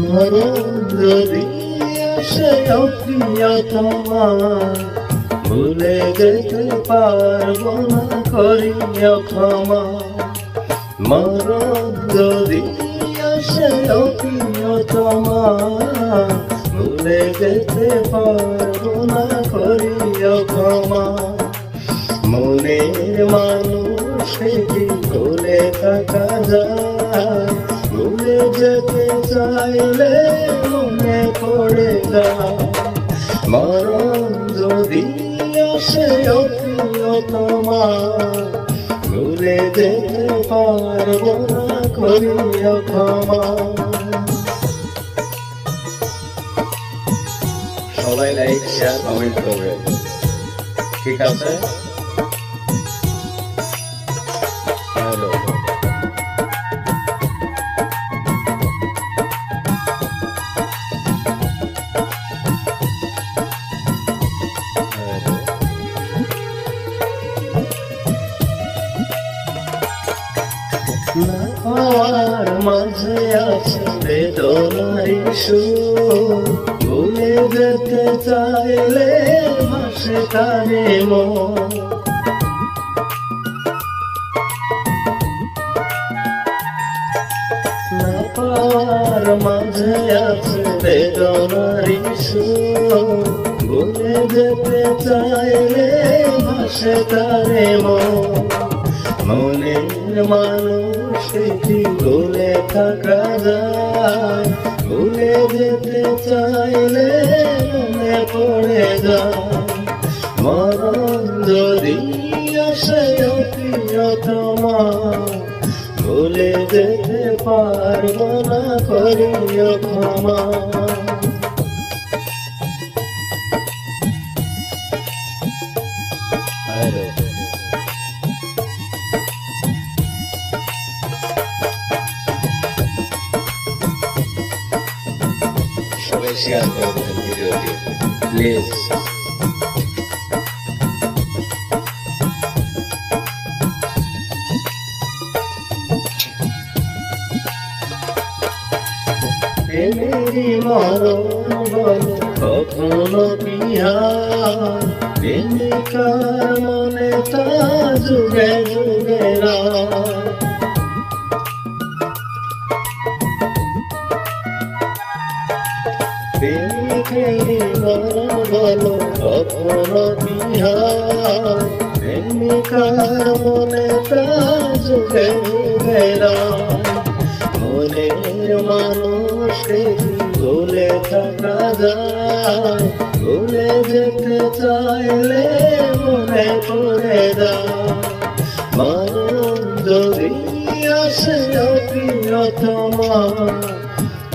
মরণ যদি আসে প্রিয়তমা, ভুলে যেতে পারবো না করিয়া ক্ষমা। মরণ যদি আসে প্রিয়তমা, ভুলে যেতে পারবো না করিয়া ক্ষমা। মনের মানুষকে কি ভুলে থাকা যায়? ভুলে যেতে চাইলে মনে পড়ে যায়। মরণ যদি আসে প্রিয়তমা, ভুলে যেতে পারবো না করিয়া ক্ষমা। সবাই লাইক শেয়ার কমেন্ট করবেন, ঠিক আছে? হ্যালো, না পাওয়ার মাঝে আছে বেদনার সুর, ভুলে যেতে চাইলে ভাসে কানে মন। না পাওয়ার মাঝে আছে বেদনার সুর, ভুলে যেতে চাইলে ভাসে কানে মন। মনের মানুষকে কি ভুলে থাকা যায়? ভুলে যেতে চাইলে মনে পড়ে যায়। মরণ যদি আসে প্রিয়তমা, ভুলে যেতে পারবো না করিয়া ক্ষমা। সবাই শেয়ার করবেন ভিডিওটি প্লিজ। প্রেমেরই মরণ বলো কখনো কি হয়? প্রেমিকার মনে তা যুগে যুগে রায়। প্রেমিকেরই মরণ বলো কখনো কি হয়? প্রেমিকার মনে তা যুগে যুগে রায়। মনের মানুষকে ভুলে থাকা যায়? ভুলে যেতে চাইলে মনে পড়ে যায়। মরণ যদি আসে প্রিয়তমা,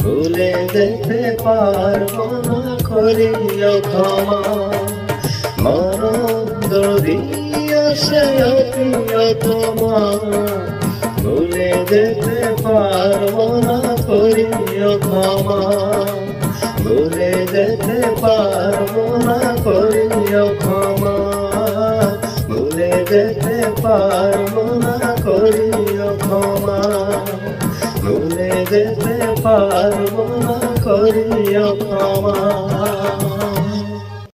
ভুলে যেতে পারবো না করিয়া ক্ষমা। মরণ যদি আসে প্রিয়তমা, ভুলে যেতে পারবো না করিয়া ক্ষমা। ভুলে যেতে পারবো না করিয়া ক্ষমা। ভুলে যেতে পারবো না করিয়া ক্ষমা। ভুলে যেতে পারবো না করিয়া ক্ষমা।